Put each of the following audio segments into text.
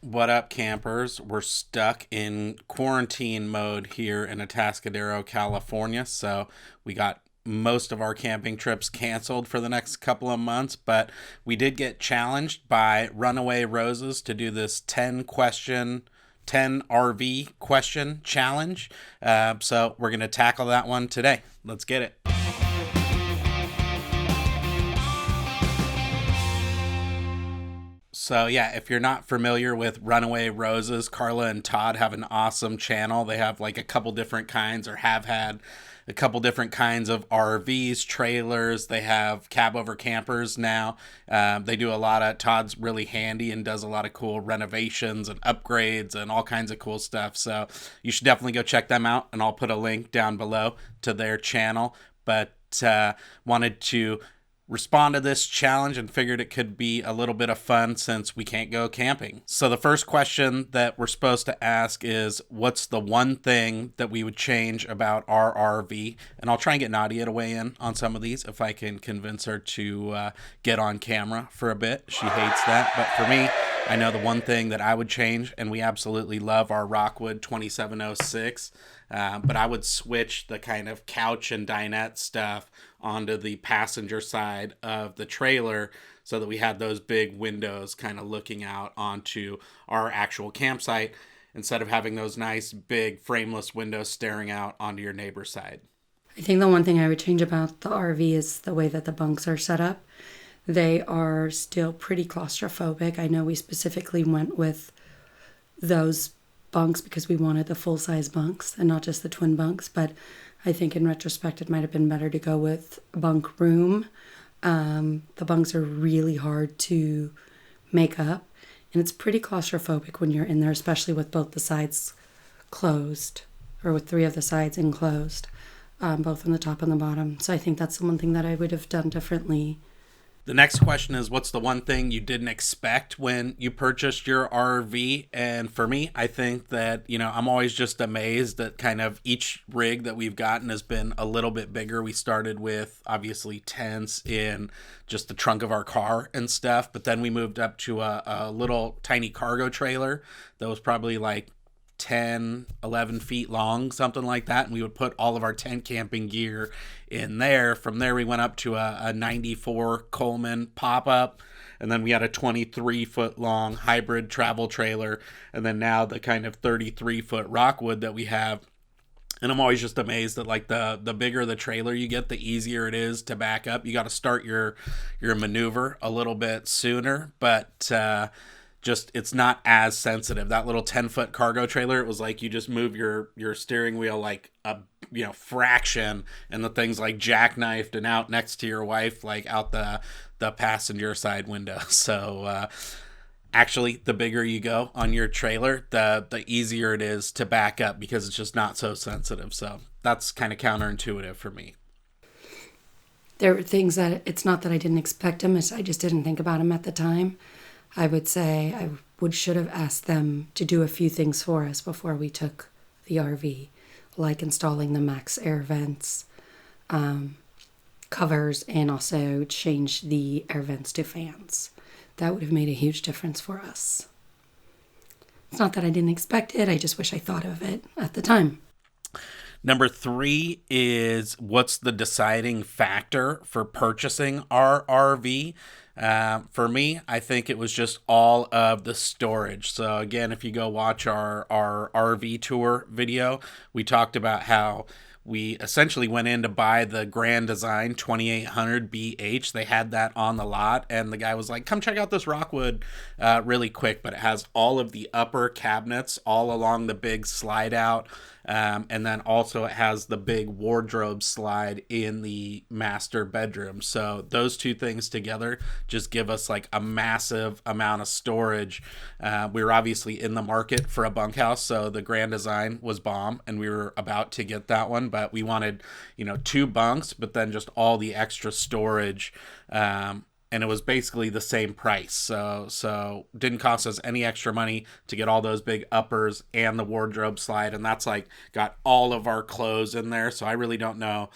What up, campers? We're stuck in quarantine mode here in Atascadero, California. So we got most of our camping trips canceled for the next couple of months, but we did get challenged by Runaway Roses to do this 10 RV question challenge. So we're going to tackle that one today. Let's get it. So yeah, if you're not familiar with Runaway Roses, Carla and Todd have an awesome channel. They have like a couple different kinds, or have had a couple different kinds of RVs, trailers. They have cab over campers now. They do a lot of, Todd's really handy and does a lot of cool renovations and upgrades and all kinds of cool stuff. So you should definitely go check them out, and I'll put a link down below to their channel. But wanted to respond to this challenge and figured it could be a little bit of fun since we can't go camping. So the first question that we're supposed to ask is, what's the one thing that we would change about our RV? And I'll try and get Nadia to weigh in on some of these if I can convince her to get on camera for a bit. She hates that. But for me, I know the one thing that I would change, and we absolutely love our Rockwood 2706, but I would switch the kind of couch and dinette stuff onto the passenger side of the trailer so that we had those big windows kind of looking out onto our actual campsite instead of having those nice big frameless windows staring out onto your neighbor's side. I think the one thing I would change about the RV is the way that the bunks are set up. They are still pretty claustrophobic. I know we specifically went with those bunks because we wanted the full-size bunks and not just the twin bunks, but I think in retrospect it might have been better to go with bunk room. The bunks are really hard to make up, and it's pretty claustrophobic when you're in there, especially with both the sides closed, or with three of the sides enclosed, both on the top and the bottom. So I think that's the one thing that I would have done differently. The next question is, what's the one thing you didn't expect when you purchased your RV? And for me, I think that, I'm always just amazed that kind of each rig that we've gotten has been a little bit bigger. We started with obviously tents in just the trunk of our car and stuff, but then we moved up to a little tiny cargo trailer that was probably like 10, 11 feet long, something like that. And we would put all of our tent camping gear in there. From there, we went up to a 94 Coleman pop-up. And then we had a 23-foot long hybrid travel trailer. And then now the kind of 33-foot Rockwood that we have. And I'm always just amazed that like the bigger the trailer you get, the easier it is to back up. You got to start your maneuver a little bit sooner. But just it's not as sensitive. That little 10-foot cargo trailer, it was like you just move your steering wheel like a fraction, and the thing's like jackknifed and out next to your wife, like out the passenger side window. So actually, the bigger you go on your trailer, the easier it is to back up because it's just not so sensitive. So that's kind of counterintuitive for me. There were things that it's not that I didn't expect them, I just didn't think about them at the time. I would say should have asked them to do a few things for us before we took the RV, like installing the max air vents, covers, and also change the air vents to fans. That would have made a huge difference for us. It's not that I didn't expect it, I just wish I thought of it at the time. Number 3 is, what's the deciding factor for purchasing our RV? For me, I think it was just all of the storage. So again, if you go watch our RV tour video, we talked about how we essentially went in to buy the Grand Design 2800 BH. They had that on the lot, and the guy was like, come check out this Rockwood really quick. But it has all of the upper cabinets all along the big slide out. And then also it has the big wardrobe slide in the master bedroom. So those two things together just give us like a massive amount of storage. We were obviously in the market for a bunkhouse, so the Grand Design was bomb, and we were about to get that one, but we wanted, 2 bunks, but then just all the extra storage. And it was basically the same price. So didn't cost us any extra money to get all those big uppers and the wardrobe slide. And that's like got all of our clothes in there. So I really don't know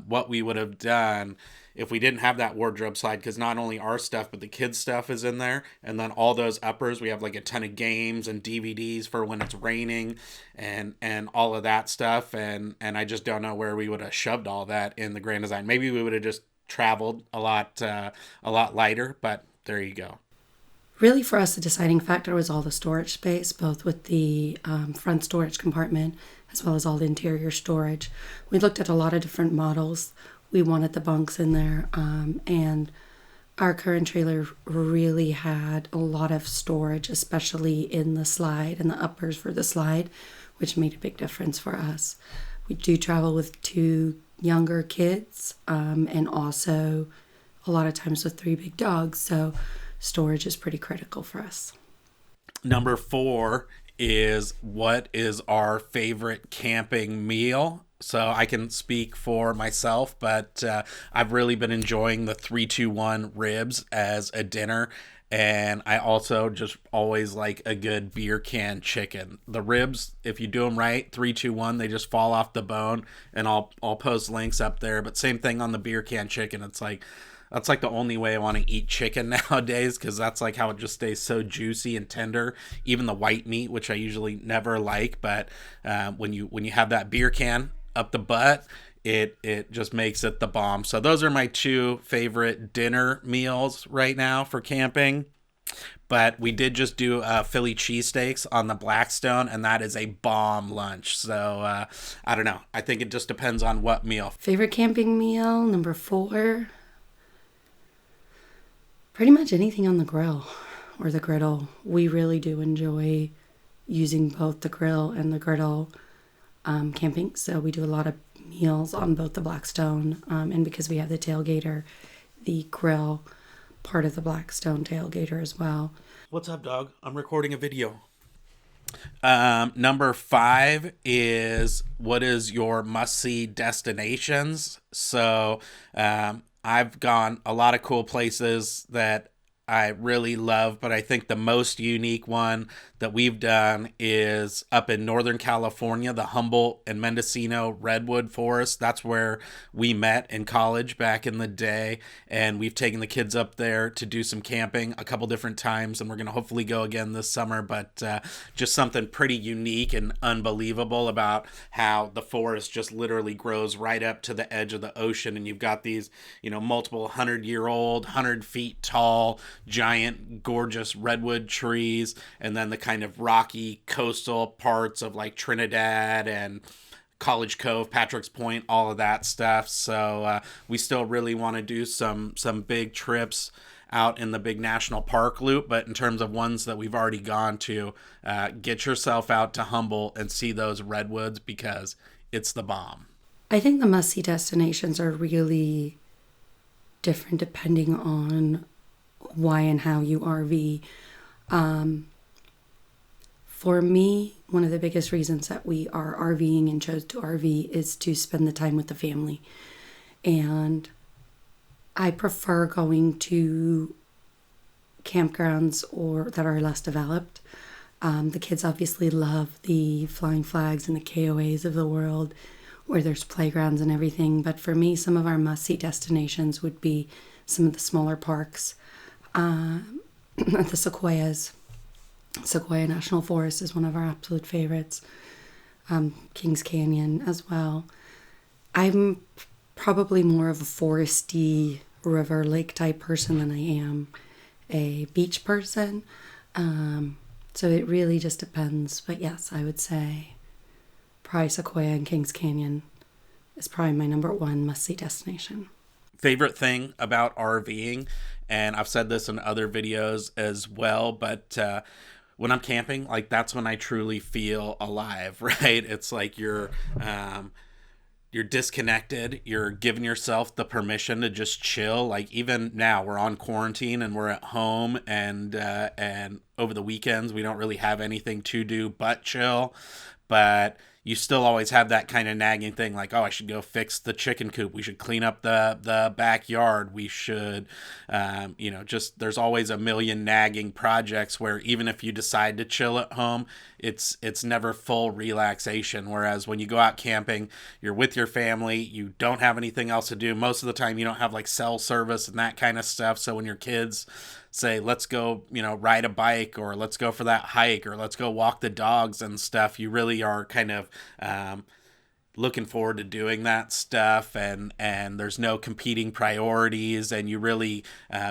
what we would have done if we didn't have that wardrobe slide, because not only our stuff but the kids stuff is in there, and then all those uppers, we have like a ton of games and DVDs for when it's raining, and all of that stuff, and I just don't know where we would have shoved all that in the Grand Design. Maybe we would have just traveled a lot lighter, but there you go. Really, for us, the deciding factor was all the storage space, both with the front storage compartment as well as all the interior storage. We looked at a lot of different models. We wanted the bunks in there, and our current trailer really had a lot of storage, especially in the slide and the uppers for the slide, which made a big difference for us. We do travel with 2 younger kids, and also a lot of times with 3 big dogs, so storage is pretty critical for us. Number 4 is, what is our favorite camping meal? So I can speak for myself, but I've really been enjoying the 3-2-1 ribs as a dinner. And I also just always like a good beer can chicken. The ribs, if you do them right, 3-2-1, they just fall off the bone. And I'll post links up there. But same thing on the beer can chicken. It's like, that's like the only way I want to eat chicken nowadays, because that's like how it just stays so juicy and tender. Even the white meat, which I usually never like, but when you have that beer can up the butt, it just makes it the bomb. So those are my 2 favorite dinner meals right now for camping. But we did just do Philly cheesesteaks on the Blackstone, and that is a bomb lunch. So I don't know. I think it just depends on what meal. Favorite camping meal, number 4. Pretty much anything on the grill or the griddle. We really do enjoy using both the grill and the griddle camping. So we do a lot of meals on both the Blackstone, and because we have the tailgater, the grill part of the Blackstone tailgater as well. What's up, dog? I'm recording a video. Number 5 is, what is your must-see destinations? So I've gone a lot of cool places that I really love, but I think the most unique one that we've done is up in Northern California, the Humboldt and Mendocino Redwood Forest. That's where we met in college back in the day, and we've taken the kids up there to do some camping a couple different times, and we're going to hopefully go again this summer. But just something pretty unique and unbelievable about how the forest just literally grows right up to the edge of the ocean, and you've got these, multiple 100-year-old, 100 feet tall, giant, gorgeous redwood trees, and then the kind of rocky coastal parts of like Trinidad and College Cove, Patrick's Point, all of that stuff. So we still really want to do some big trips out in the big national park loop, but in terms of ones that we've already gone to, get yourself out to Humboldt and see those redwoods, because it's the bomb. I think the must-see destinations are really different depending on why and how you RV. For me, one of the biggest reasons that we are RVing and chose to RV is to spend the time with the family. And I prefer going to campgrounds or that are less developed. The kids obviously love the Flying Flags and the KOAs of the world, where there's playgrounds and everything. But for me, some of our must-see destinations would be some of the smaller parks. The Sequoia National Forest is one of our absolute favorites. Kings Canyon as well. I'm probably more of a foresty, river, lake type person than I am a beach person. So it really just depends. But yes, I would say probably Sequoia and Kings Canyon is probably my number 1 must-see destination. Favorite thing about RVing, and I've said this in other videos as well, but when I'm camping, like, that's when I truly feel alive, right? It's like you're disconnected. You're giving yourself the permission to just chill. Like, even now we're on quarantine and we're at home, and over the weekends. We don't really have anything to do but chill. But you still always have that kind of nagging thing like, oh, I should go fix the chicken coop. We should clean up the backyard. We should, just there's always a million nagging projects where even if you decide to chill at home, it's never full relaxation. Whereas when you go out camping, you're with your family, you don't have anything else to do. Most of the time, you don't have like cell service and that kind of stuff. So when your kids say, let's go, ride a bike, or let's go for that hike, or let's go walk the dogs and stuff, you really are kind of looking forward to doing that stuff, and there's no competing priorities, and you really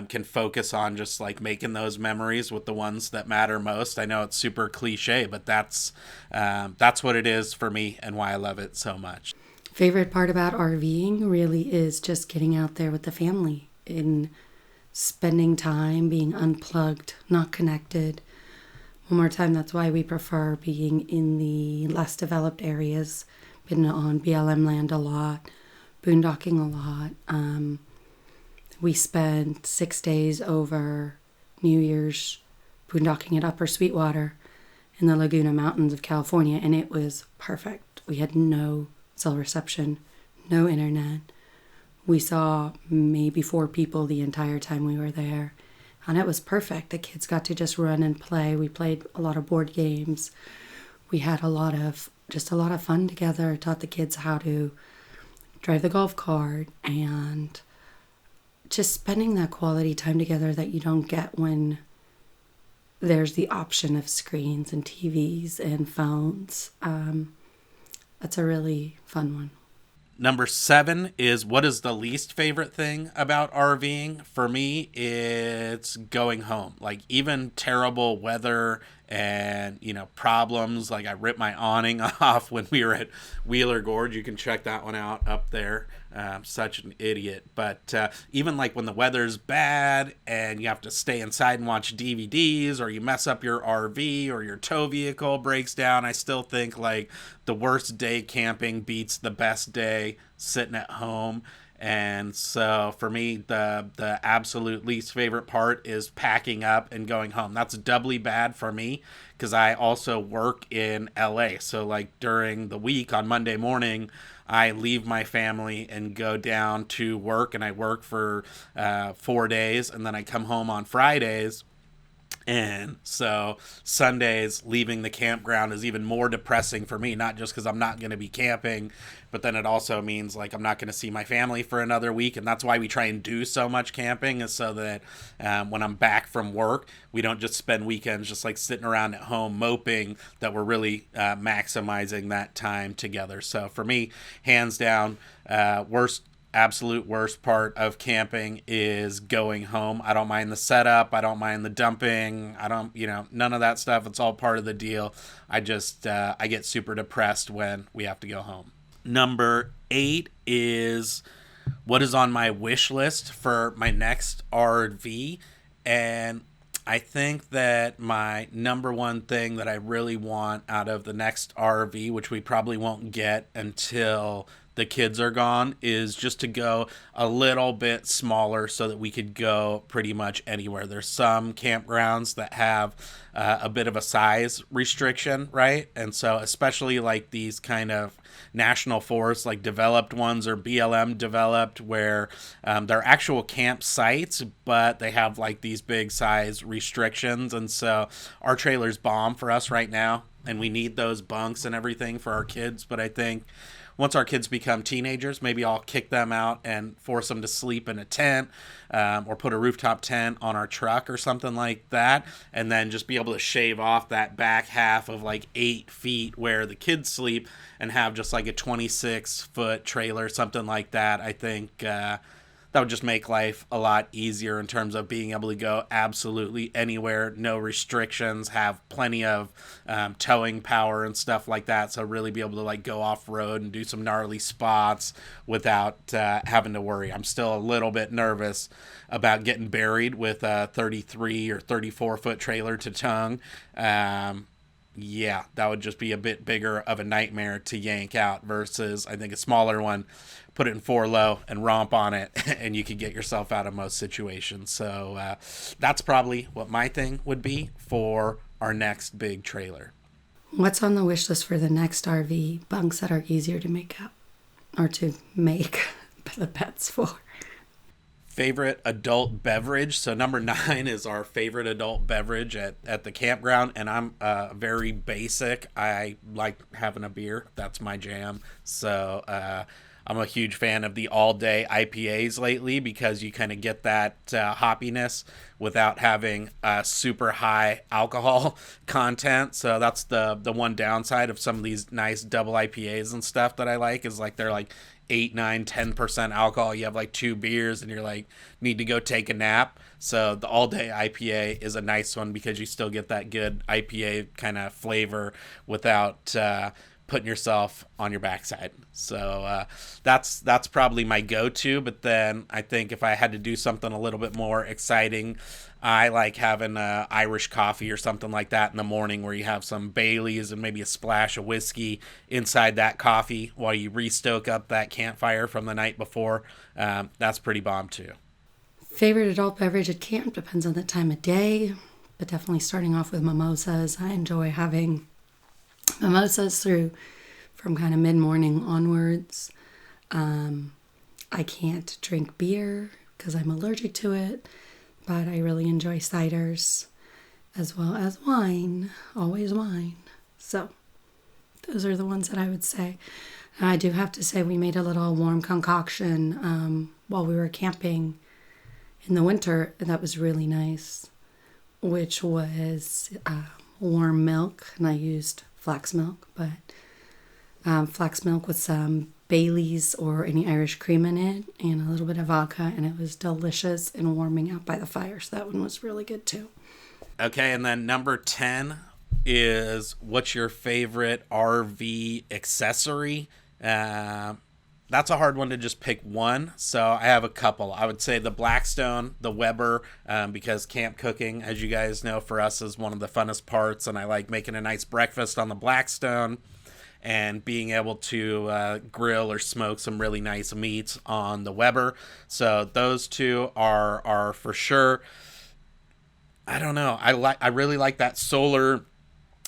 can focus on just like making those memories with the ones that matter most. I know it's super cliche, but that's what it is for me and why I love it so much. Favorite part about RVing really is just getting out there with the family and spending time being unplugged, not connected. One more time, that's why we prefer being in the less developed areas. Been on BLM land a lot, boondocking a lot. We spent 6 days over New Year's boondocking at Upper Sweetwater in the Laguna Mountains of California, and it was perfect. We had no cell reception, no internet. We saw maybe 4 people the entire time we were there, and it was perfect. The kids got to just run and play. We played a lot of board games. We had a lot of fun together. Taught the kids how to drive the golf cart, and just spending that quality time together that you don't get when there's the option of screens and TVs and phones. That's a really fun one. Number 7 is, what is the least favorite thing about RVing? For me, it's going home. Like, even terrible weather and, problems. Like, I ripped my awning off when we were at Wheeler Gorge. You can check that one out up there. Such an idiot. But even like when the weather's bad and you have to stay inside and watch DVDs, or you mess up your RV, or your tow vehicle breaks down, I still think like the worst day camping beats the best day sitting at home. And so for me, the absolute least favorite part is packing up and going home. That's doubly bad for me because I also work in LA. So like during the week on Monday morning, I leave my family and go down to work, and I work for 4 days, and then I come home on Fridays. And so Sundays leaving the campground is even more depressing for me, not just because I'm not going to be camping, but then it also means like I'm not going to see my family for another week. And that's why we try and do so much camping, is so that when I'm back from work, we don't just spend weekends just like sitting around at home moping, that we're really maximizing that time together. So for me, hands down, absolute worst part of camping is going home. I don't mind the setup. I don't mind the dumping. I don't, none of that stuff. It's all part of the deal. I get super depressed when we have to go home. Number 8 is what is on my wish list for my next RV. And I think that my number one thing that I really want out of the next RV, which we probably won't get until the kids are gone, is just to go a little bit smaller so that we could go pretty much anywhere. There's some campgrounds that have a bit of a size restriction, right? And so especially like these kind of national forests, like developed ones or BLM developed, where they're actual campsites, but they have like these big size restrictions. And so our trailer's bomb for us right now, and we need those bunks and everything for our kids. But I think once our kids become teenagers, maybe I'll kick them out and force them to sleep in a tent, or put a rooftop tent on our truck or something like that, and then just be able to shave off that back half of like 8 feet where the kids sleep and have just like a 26-foot trailer, something like that. I think that would just make life a lot easier in terms of being able to go absolutely anywhere, no restrictions, have plenty of towing power and stuff like that. So really be able to like go off road and do some gnarly spots without having to worry. I'm still a little bit nervous about getting buried with a 33 or 34 foot trailer to tongue. Yeah, that would just be a bit bigger of a nightmare to yank out versus I think a smaller one, put it in four low and romp on it, and you could get yourself out of most situations. So that's probably what my thing would be for our next big trailer. What's on the wish list for the next RV bunks that are easier to make up or to make the beds for? Favorite adult beverage. So number 9 is our favorite adult beverage at the campground, and I'm very basic. I like having a beer. That's my jam. So I'm a huge fan of the all-day IPAs lately because you kind of get that hoppiness without having super high alcohol content. So that's the one downside of some of these nice double IPAs and stuff that I like, is like they're like 8, 9, 10% alcohol. You have like 2 beers and you're like, need to go take a nap. So the all day IPA is a nice one because you still get that good IPA kind of flavor without putting yourself on your backside. So that's probably my go-to. But then I think if I had to do something a little bit more exciting, I like having Irish coffee or something like that in the morning, where you have some Baileys and maybe a splash of whiskey inside that coffee while you restoke up that campfire from the night before. That's pretty bomb too. Favorite adult beverage at camp depends on the time of day, but definitely starting off with mimosas. I enjoy having mimosas from kind of mid-morning onwards. I can't drink beer because I'm allergic to it, but I really enjoy ciders as well as wine, always wine. So those are the ones that I would say. I do have to say we made a little warm concoction while we were camping in the winter, and that was really nice, which was warm milk, and I used flax milk, but flax milk with some Baileys or any Irish cream in it and a little bit of vodka, and it was delicious and warming out by the fire. So that one was really good too. Okay, and then number 10 is, what's your favorite RV accessory? That's a hard one to just pick one, so I have a couple. I would say the Blackstone, the Weber, because camp cooking, as you guys know, for us is one of the funnest parts, and I like making a nice breakfast on the Blackstone and being able to grill or smoke some really nice meats on the Weber. So those two are for sure. I don't know. I really like that solar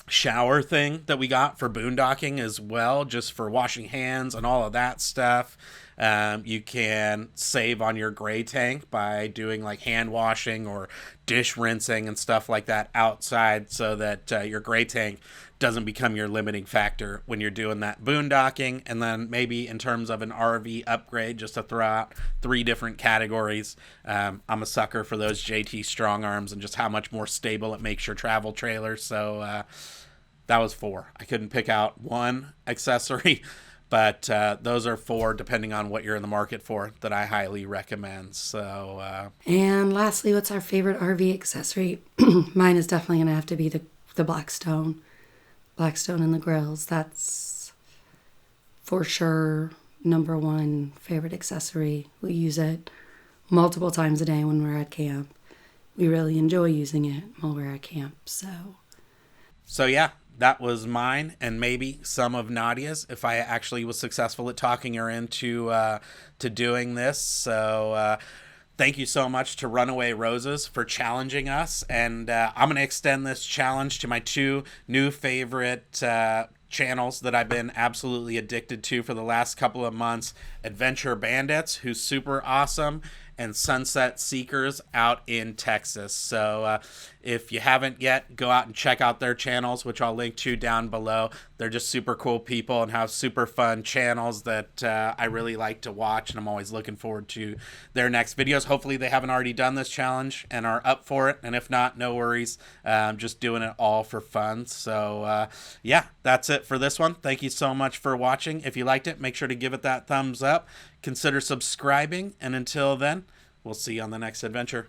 shower thing that we got for boondocking as well, just for washing hands and all of that stuff. You can save on your gray tank by doing like hand washing or dish rinsing and stuff like that outside, so that your gray tank doesn't become your limiting factor when you're doing that boondocking. And then maybe in terms of an RV upgrade, just to throw out 3 different categories, I'm a sucker for those JT strong arms and just how much more stable it makes your travel trailer. So that was 4. I couldn't pick out one accessory, but those are 4, depending on what you're in the market for, that I highly recommend. So and lastly, what's our favorite RV accessory? Mine is definitely going to have to be the Blackstone and the grills. That's for sure number 1 favorite accessory. We use it multiple times a day when we're at camp. We really enjoy using it while we're at camp. So yeah, that was mine, and maybe some of Nadia's, if I actually was successful at talking her into to doing this. So thank you so much to Runaway Roses for challenging us, and I'm going to extend this challenge to my 2 new favorite channels that I've been absolutely addicted to for the last couple of months: Adventure Bandits, who's super awesome, and Sunset Seekers out in Texas. So if you haven't yet, go out and check out their channels, which I'll link to down below. They're just super cool people and have super fun channels that I really like to watch, and I'm always looking forward to their next videos. Hopefully they haven't already done this challenge and are up for it, and if not, no worries. I'm just doing it all for fun. So yeah, that's it for this one. Thank you so much for watching. If you liked it, make sure to give it that thumbs up. Consider subscribing, and until then, we'll see you on the next adventure.